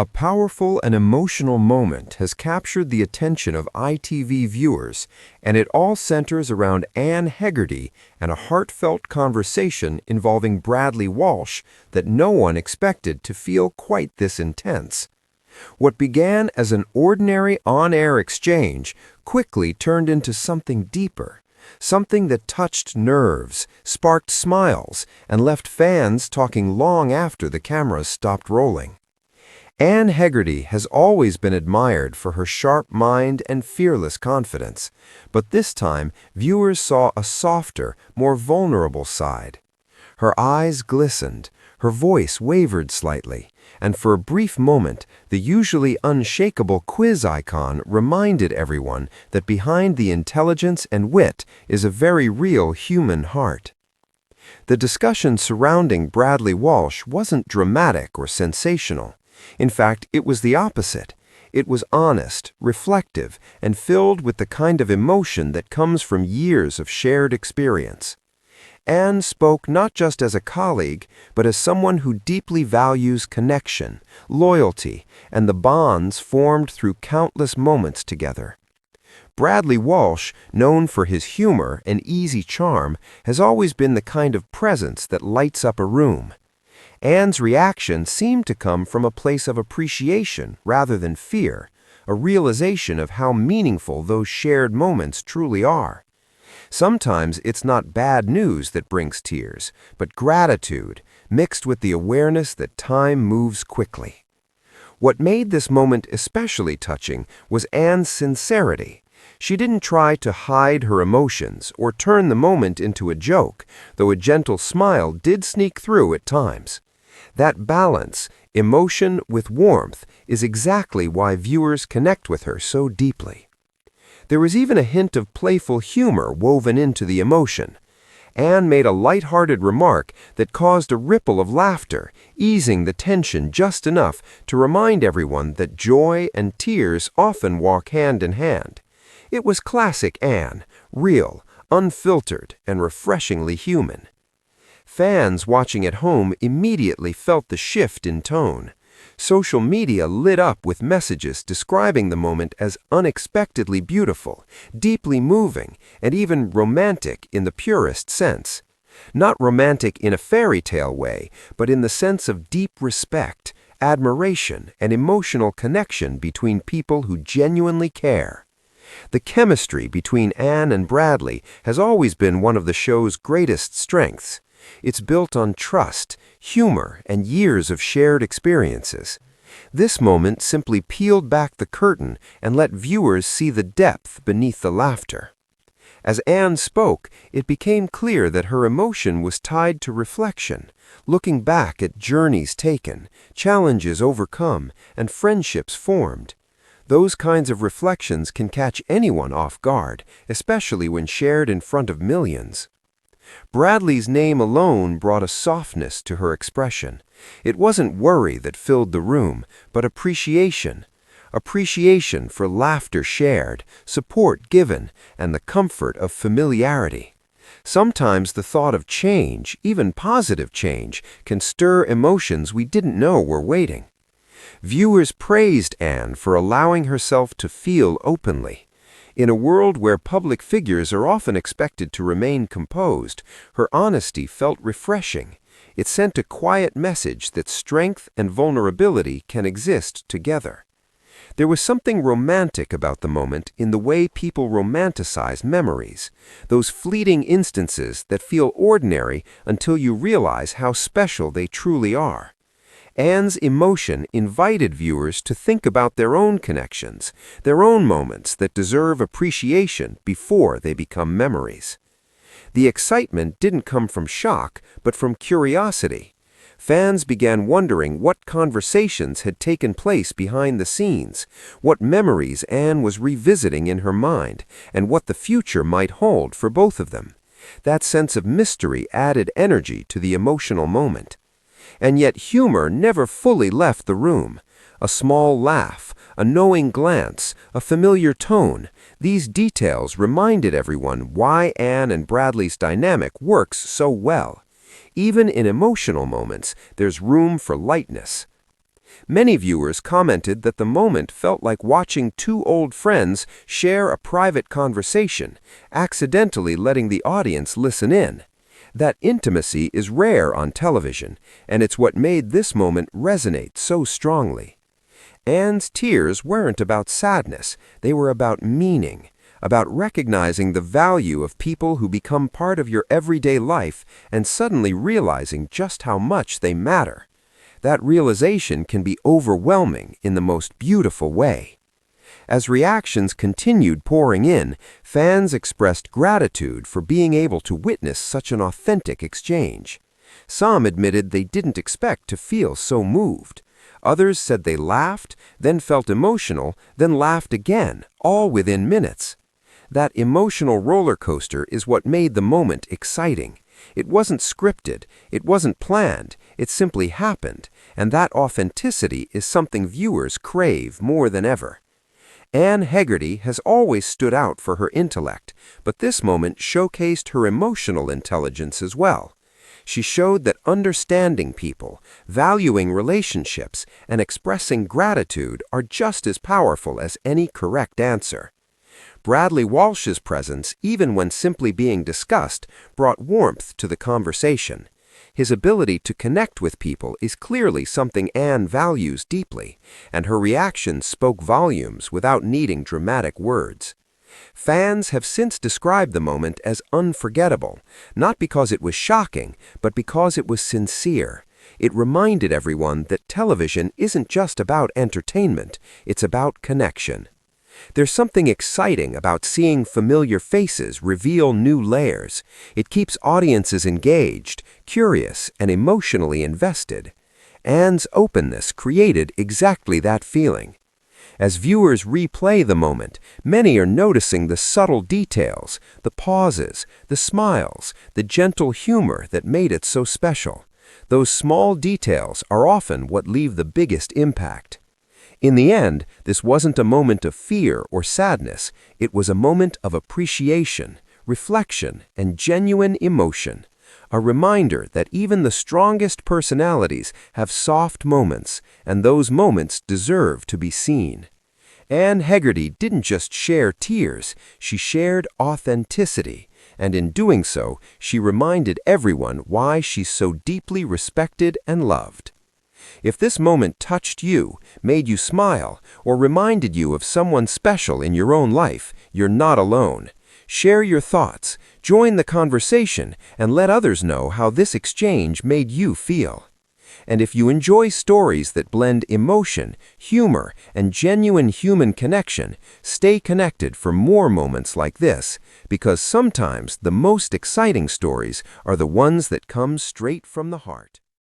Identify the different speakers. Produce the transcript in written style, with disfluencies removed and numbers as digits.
Speaker 1: A powerful and emotional moment has captured the attention of ITV viewers, and it all centers around Anne Hegerty and a heartfelt conversation involving Bradley Walsh that no one expected to feel quite this intense. What began as an ordinary on-air exchange quickly turned into something deeper, something that touched nerves, sparked smiles, and left fans talking long after the cameras stopped rolling. Anne Hegerty has always been admired for her sharp mind and fearless confidence, but this time viewers saw a softer, more vulnerable side. Her eyes glistened, her voice wavered slightly, and for a brief moment, the usually unshakable quiz icon reminded everyone that behind the intelligence and wit is a very real human heart. The discussion surrounding Bradley Walsh wasn't dramatic or sensational. In fact, it was the opposite. It was honest, reflective, and filled with the kind of emotion that comes from years of shared experience. Anne spoke not just as a colleague, but as someone who deeply values connection, loyalty, and the bonds formed through countless moments together. Bradley Walsh, known for his humor and easy charm, has always been the kind of presence that lights up a room. Anne's reaction seemed to come from a place of appreciation rather than fear, a realization of how meaningful those shared moments truly are. Sometimes it's not bad news that brings tears, but gratitude, mixed with the awareness that time moves quickly. What made this moment especially touching was Anne's sincerity. She didn't try to hide her emotions or turn the moment into a joke, though a gentle smile did sneak through at times. That balance, emotion with warmth, is exactly why viewers connect with her so deeply. There was even a hint of playful humor woven into the emotion. Anne made a light-hearted remark that caused a ripple of laughter, easing the tension just enough to remind everyone that joy and tears often walk hand in hand. It was classic Anne, real, unfiltered, and refreshingly human. Fans watching at home immediately felt the shift in tone. Social media lit up with messages describing the moment as unexpectedly beautiful, deeply moving, and even romantic in the purest sense. Not romantic in a fairy tale way, but in the sense of deep respect, admiration, and emotional connection between people who genuinely care. The chemistry between Anne and Bradley has always been one of the show's greatest strengths. It's built on trust, humor, and years of shared experiences. This moment simply peeled back the curtain and let viewers see the depth beneath the laughter. As Anne spoke, it became clear that her emotion was tied to reflection, looking back at journeys taken, challenges overcome, and friendships formed. Those kinds of reflections can catch anyone off guard, especially when shared in front of millions. Bradley's name alone brought a softness to her expression. It wasn't worry that filled the room, but appreciation. Appreciation for laughter shared, support given, and the comfort of familiarity. Sometimes the thought of change, even positive change, can stir emotions we didn't know were waiting. Viewers praised Anne for allowing herself to feel openly. In a world where public figures are often expected to remain composed, her honesty felt refreshing. It sent a quiet message that strength and vulnerability can exist together. There was something romantic about the moment in the way people romanticize memories, those fleeting instances that feel ordinary until you realize how special they truly are. Anne's emotion invited viewers to think about their own connections, their own moments that deserve appreciation before they become memories. The excitement didn't come from shock, but from curiosity. Fans began wondering what conversations had taken place behind the scenes, what memories Anne was revisiting in her mind, and what the future might hold for both of them. That sense of mystery added energy to the emotional moment. And yet humor never fully left the room. A small laugh, a knowing glance, a familiar tone, these details reminded everyone why Anne and Bradley's dynamic works so well. Even in emotional moments, there's room for lightness. Many viewers commented that the moment felt like watching two old friends share a private conversation, accidentally letting the audience listen in. That intimacy is rare on television, and it's what made this moment resonate so strongly. Anne's tears weren't about sadness, they were about meaning, about recognizing the value of people who become part of your everyday life and suddenly realizing just how much they matter. That realization can be overwhelming in the most beautiful way. As reactions continued pouring in, fans expressed gratitude for being able to witness such an authentic exchange. Some admitted they didn't expect to feel so moved. Others said they laughed, then felt emotional, then laughed again, all within minutes. That emotional roller coaster is what made the moment exciting. It wasn't scripted, it wasn't planned, it simply happened, and that authenticity is something viewers crave more than ever. Anne Hegerty has always stood out for her intellect, but this moment showcased her emotional intelligence as well. She showed that understanding people, valuing relationships, and expressing gratitude are just as powerful as any correct answer. Bradley Walsh's presence, even when simply being discussed, brought warmth to the conversation. His ability to connect with people is clearly something Anne values deeply, and her reactions spoke volumes without needing dramatic words. Fans have since described the moment as unforgettable, not because it was shocking, but because it was sincere. It reminded everyone that television isn't just about entertainment, it's about connection. There's something exciting about seeing familiar faces reveal new layers. It keeps audiences engaged, curious, and emotionally invested. Anne's openness created exactly that feeling. As viewers replay the moment, many are noticing the subtle details, the pauses, the smiles, the gentle humor that made it so special. Those small details are often what leave the biggest impact. In the end, this wasn't a moment of fear or sadness, it was a moment of appreciation, reflection, and genuine emotion. A reminder that even the strongest personalities have soft moments, and those moments deserve to be seen. Anne Hegerty didn't just share tears, she shared authenticity, and in doing so, she reminded everyone why she's so deeply respected and loved. If this moment touched you, made you smile, or reminded you of someone special in your own life, you're not alone. Share your thoughts, join the conversation, and let others know how this exchange made you feel. And if you enjoy stories that blend emotion, humor, and genuine human connection, stay connected for more moments like this, because sometimes the most exciting stories are the ones that come straight from the heart.